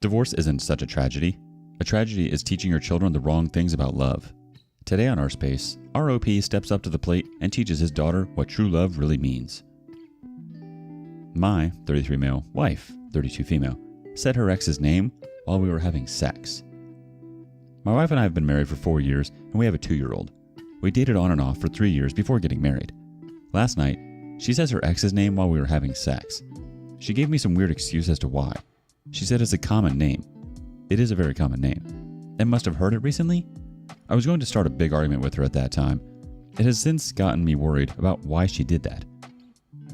Divorce isn't such a tragedy. A tragedy is teaching your children the wrong things about love. Today on Our Space, our OP steps up to the plate and teaches his daughter what true love really means. My 33 male wife, 32 female, said her ex's name while we were having sex. My wife and I have been married for 4 years and we have a 2-year-old. We dated on and off for 3 years before getting married. Last night, she says her ex's name while we were having sex. She gave me some weird excuse as to why. She said it's a common name. It is a very common name. And must have heard it recently? I was going to start a big argument with her at that time. It has since gotten me worried about why she did that.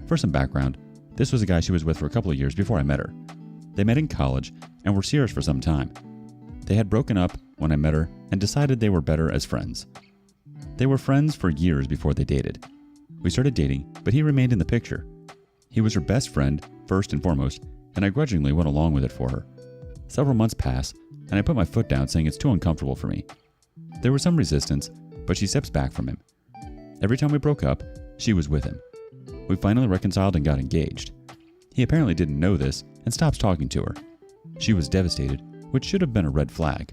For some background, this was a guy she was with for a couple of years before I met her. They met in college and were serious for some time. They had broken up when I met her and decided they were better as friends. They were friends for years before they dated. We started dating, but he remained in the picture. He was her best friend, first and foremost, and I grudgingly went along with it for her. Several months pass, and I put my foot down saying it's too uncomfortable for me. There was some resistance, but she steps back from him. Every time we broke up, she was with him. We finally reconciled and got engaged. He apparently didn't know this and stops talking to her. She was devastated, which should have been a red flag.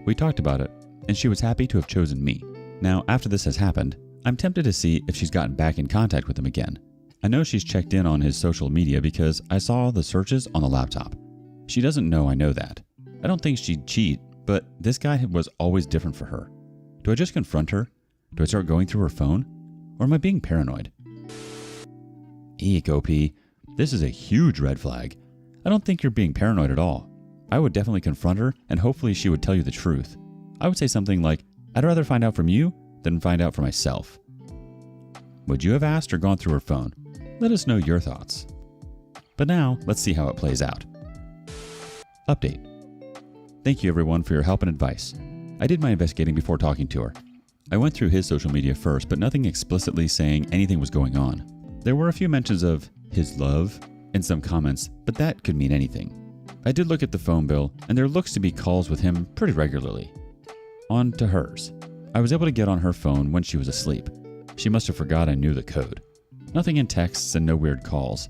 We talked about it, and she was happy to have chosen me. Now, after this has happened, I'm tempted to see if she's gotten back in contact with him again. I know she's checked in on his social media because I saw the searches on the laptop. She doesn't know I know that. I don't think she'd cheat, but this guy was always different for her. Do I just confront her? Do I start going through her phone? Or am I being paranoid? Eek, OP. This is a huge red flag. I don't think you're being paranoid at all. I would definitely confront her and hopefully she would tell you the truth. I would say something like, I'd rather find out from you than find out for myself. Would you have asked or gone through her phone? Let us know your thoughts. But now, let's see how it plays out. Update. Thank you everyone for your help and advice. I did my investigating before talking to her. I went through his social media first, but nothing explicitly saying anything was going on. There were a few mentions of his love in some comments, but that could mean anything. I did look at the phone bill, and there looks to be calls with him pretty regularly. On to hers. I was able to get on her phone when she was asleep. She must have forgot I knew the code. Nothing in texts and no weird calls,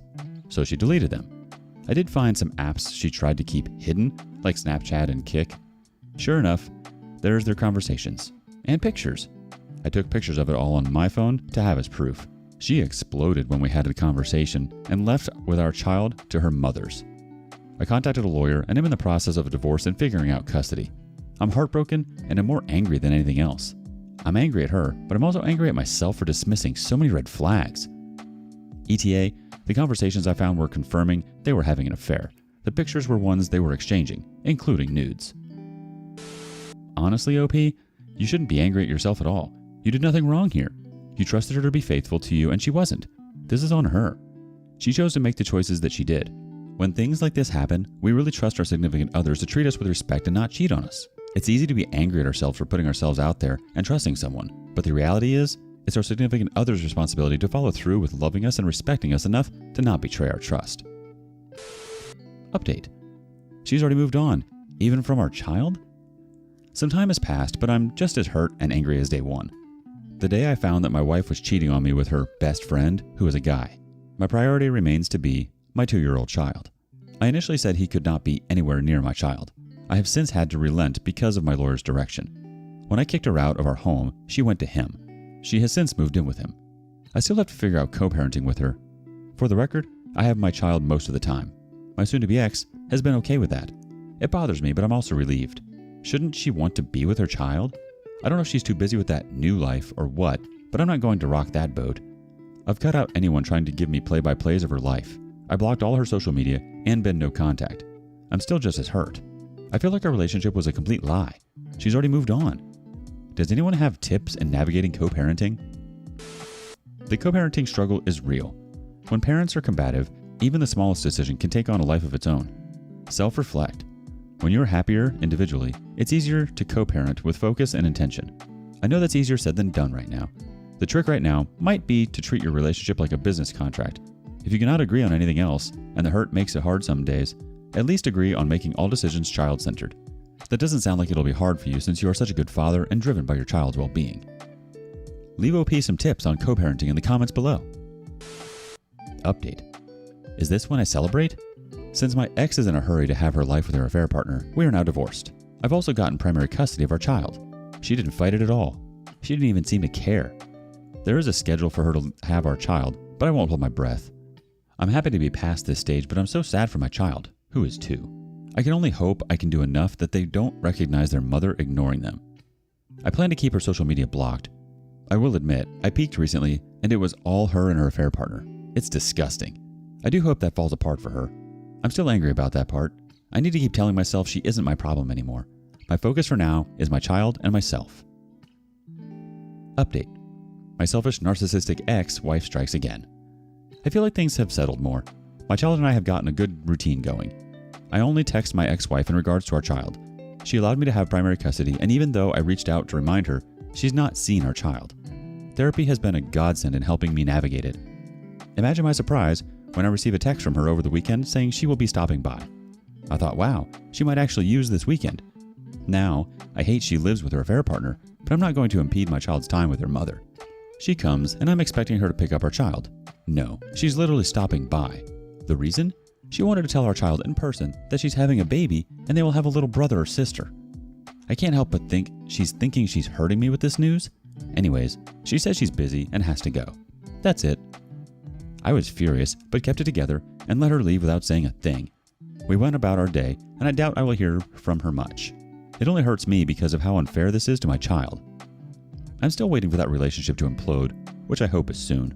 so she deleted them. I did find some apps she tried to keep hidden, like Snapchat and Kik. Sure enough, there's their conversations. And pictures. I took pictures of it all on my phone to have as proof. She exploded when we had a conversation and left with our child to her mother's. I contacted a lawyer and am in the process of a divorce and figuring out custody. I'm heartbroken and am more angry than anything else. I'm angry at her, but I'm also angry at myself for dismissing so many red flags. ETA, the conversations I found were confirming they were having an affair. The pictures were ones they were exchanging, including nudes. Honestly, OP, you shouldn't be angry at yourself at all. You did nothing wrong here. You trusted her to be faithful to you and she wasn't. This is on her. She chose to make the choices that she did. When things like this happen, we really trust our significant others to treat us with respect and not cheat on us. It's easy to be angry at ourselves for putting ourselves out there and trusting someone, but the reality is, it's our significant other's responsibility to follow through with loving us and respecting us enough to not betray our trust. Update. She's already moved on, even from our child? Some time has passed, but I'm just as hurt and angry as day one. The day I found that my wife was cheating on me with her best friend, who is a guy. My priority remains to be my 2-year-old child. I initially said he could not be anywhere near my child. I have since had to relent because of my lawyer's direction. When I kicked her out of our home, she went to him. She has since moved in with him. I still have to figure out co-parenting with her. For the record, I have my child most of the time. My soon-to-be ex has been okay with that. It bothers me, but I'm also relieved. Shouldn't she want to be with her child? I don't know if she's too busy with that new life or what, but I'm not going to rock that boat. I've cut out anyone trying to give me play-by-plays of her life. I blocked all her social media and been no contact. I'm still just as hurt. I feel like our relationship was a complete lie. She's already moved on. Does anyone have tips in navigating co-parenting? The co-parenting struggle is real. When parents are combative, even the smallest decision can take on a life of its own. Self-reflect. When you're happier individually, it's easier to co-parent with focus and intention. I know that's easier said than done right now. The trick right now might be to treat your relationship like a business contract. If you cannot agree on anything else, and the hurt makes it hard some days, at least agree on making all decisions child-centered. That doesn't sound like it'll be hard for you since you are such a good father and driven by your child's well-being. Leave OP some tips on co-parenting in the comments below. Update. Is this when I celebrate? Since my ex is in a hurry to have her life with her affair partner, we are now divorced. I've also gotten primary custody of our child. She didn't fight it at all. She didn't even seem to care. There is a schedule for her to have our child, but I won't hold my breath. I'm happy to be past this stage, but I'm so sad for my child, who is 2. I can only hope I can do enough that they don't recognize their mother ignoring them. I plan to keep her social media blocked. I will admit, I peeked recently, and it was all her and her affair partner. It's disgusting. I do hope that falls apart for her. I'm still angry about that part. I need to keep telling myself she isn't my problem anymore. My focus for now is my child and myself. Update. My selfish, narcissistic ex-wife strikes again. I feel like things have settled more. My child and I have gotten a good routine going. I only text my ex-wife in regards to our child. She allowed me to have primary custody, and even though I reached out to remind her, she's not seen our child. Therapy has been a godsend in helping me navigate it. Imagine my surprise when I receive a text from her over the weekend saying she will be stopping by. I thought, wow, she might actually use this weekend. Now, I hate she lives with her affair partner, but I'm not going to impede my child's time with her mother. She comes, and I'm expecting her to pick up our child. No, she's literally stopping by. The reason? She wanted to tell our child in person that she's having a baby and they will have a little brother or sister. I can't help but think she's thinking she's hurting me with this news. Anyways, she says she's busy and has to go. That's it. I was furious, but kept it together and let her leave without saying a thing. We went about our day, and I doubt I will hear from her much. It only hurts me because of how unfair this is to my child. I'm still waiting for that relationship to implode, which I hope is soon.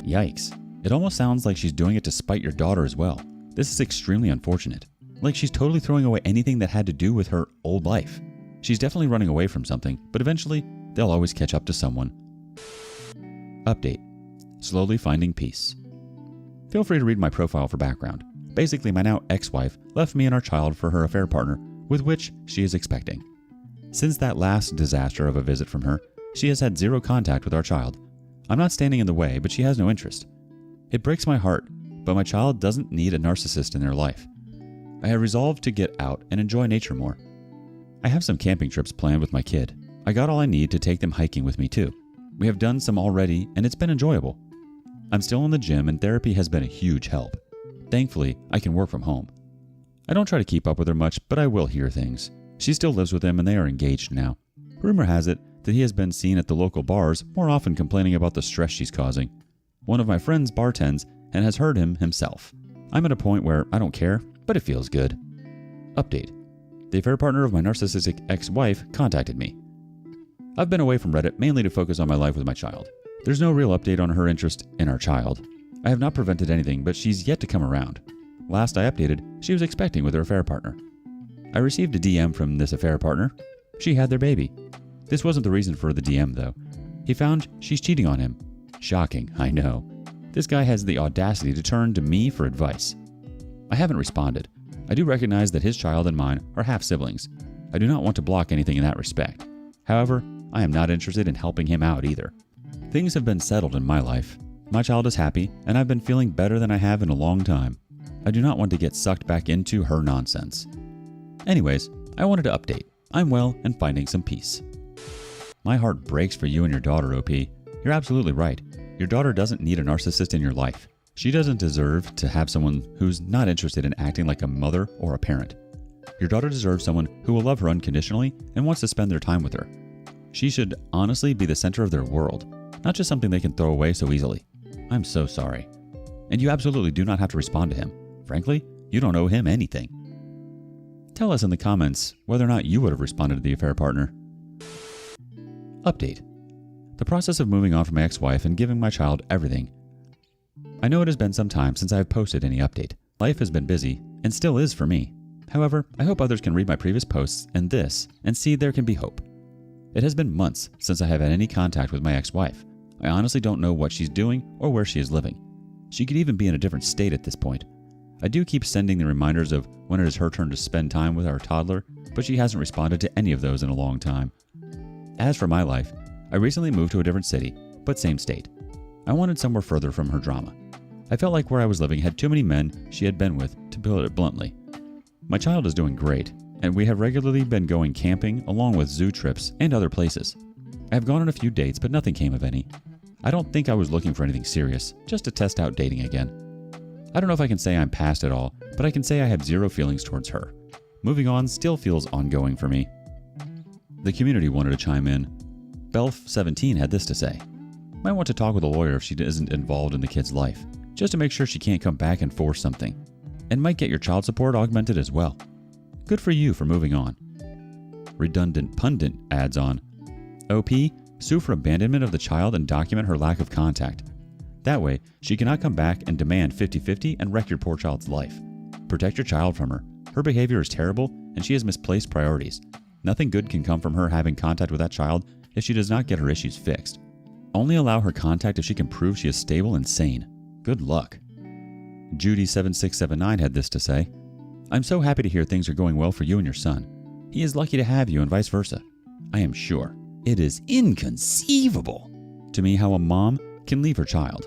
Yikes. It almost sounds like she's doing it to spite your daughter as well. This is extremely unfortunate. Like she's totally throwing away anything that had to do with her old life. She's definitely running away from something, but eventually, they'll always catch up to someone. Update. Slowly finding peace. Feel free to read my profile for background. Basically, my now ex-wife left me and our child for her affair partner, with which she is expecting. Since that last disaster of a visit from her, she has had 0 contact with our child. I'm not standing in the way, but she has no interest. It breaks my heart, but my child doesn't need a narcissist in their life. I have resolved to get out and enjoy nature more. I have some camping trips planned with my kid. I got all I need to take them hiking with me too. We have done some already, and it's been enjoyable. I'm still in the gym, and therapy has been a huge help. Thankfully, I can work from home. I don't try to keep up with her much, but I will hear things. She still lives with him, and they are engaged now. Rumor has it that he has been seen at the local bars more often complaining about the stress she's causing. One of my friends bartends and has heard him himself. I'm at a point where I don't care, but it feels good. Update. The affair partner of my narcissistic ex-wife contacted me. I've been away from Reddit mainly to focus on my life with my child. There's no real update on her interest in our child. I have not prevented anything, but she's yet to come around. Last I updated, she was expecting with her affair partner. I received a DM from this affair partner. She had their baby. This wasn't the reason for the DM though. He found she's cheating on him. Shocking, I know. This guy has the audacity to turn to me for advice. I haven't responded. I do recognize that his child and mine are half-siblings. I do not want to block anything in that respect. However, I am not interested in helping him out either. Things have been settled in my life. My child is happy, and I've been feeling better than I have in a long time. I do not want to get sucked back into her nonsense. Anyways, I wanted to update. I'm well and finding some peace. My heart breaks for you and your daughter, OP. You're absolutely right. Your daughter doesn't need a narcissist in your life. She doesn't deserve to have someone who's not interested in acting like a mother or a parent. Your daughter deserves someone who will love her unconditionally and wants to spend their time with her. She should honestly be the center of their world, not just something they can throw away so easily. I'm so sorry. And you absolutely do not have to respond to him. Frankly, you don't owe him anything. Tell us in the comments whether or not you would have responded to the affair partner. Update. The process of moving on from my ex-wife and giving my child everything. I know it has been some time since I have posted any update. Life has been busy, and still is for me. However, I hope others can read my previous posts and this, and see there can be hope. It has been months since I have had any contact with my ex-wife. I honestly don't know what she's doing or where she is living. She could even be in a different state at this point. I do keep sending the reminders of when it is her turn to spend time with our toddler, but she hasn't responded to any of those in a long time. As for my life, I recently moved to a different city, but same state. I wanted somewhere further from her drama. I felt like where I was living had too many men she had been with, to put it bluntly. My child is doing great, and we have regularly been going camping along with zoo trips and other places. I have gone on a few dates, but nothing came of any. I don't think I was looking for anything serious, just to test out dating again. I don't know if I can say I'm past it all, but I can say I have zero feelings towards her. Moving on still feels ongoing for me. The community wanted to chime in. Belf17 had this to say. Might want to talk with a lawyer if she isn't involved in the kid's life, just to make sure she can't come back and force something. And might get your child support augmented as well. Good for you for moving on. Redundant Pundit adds on. OP, sue for abandonment of the child and document her lack of contact. That way, she cannot come back and demand 50-50 and wreck your poor child's life. Protect your child from her. Her behavior is terrible, and she has misplaced priorities. Nothing good can come from her having contact with that child if she does not get her issues fixed. Only allow her contact if she can prove she is stable and sane. Good luck. Judy7679 had this to say. I'm so happy to hear things are going well for you and your son. He is lucky to have you and vice versa. I am sure it is inconceivable to me how a mom can leave her child.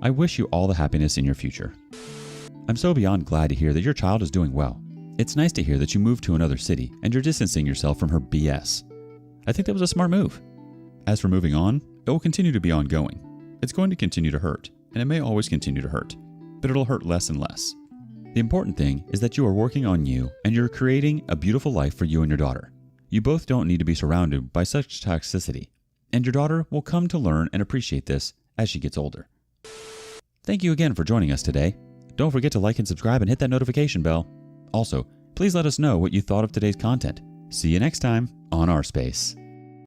I wish you all the happiness in your future. I'm so beyond glad to hear that your child is doing well. It's nice to hear that you moved to another city and you're distancing yourself from her BS. I think that was a smart move. As for moving on, it will continue to be ongoing. It's going to continue to hurt, and it may always continue to hurt, but it'll hurt less and less. The important thing is that you are working on you and you're creating a beautiful life for you and your daughter. You both don't need to be surrounded by such toxicity, and your daughter will come to learn and appreciate this as she gets older. Thank you again for joining us today. Don't forget to like and subscribe and hit that notification bell. Also, please let us know what you thought of today's content. See you next time on Our Space.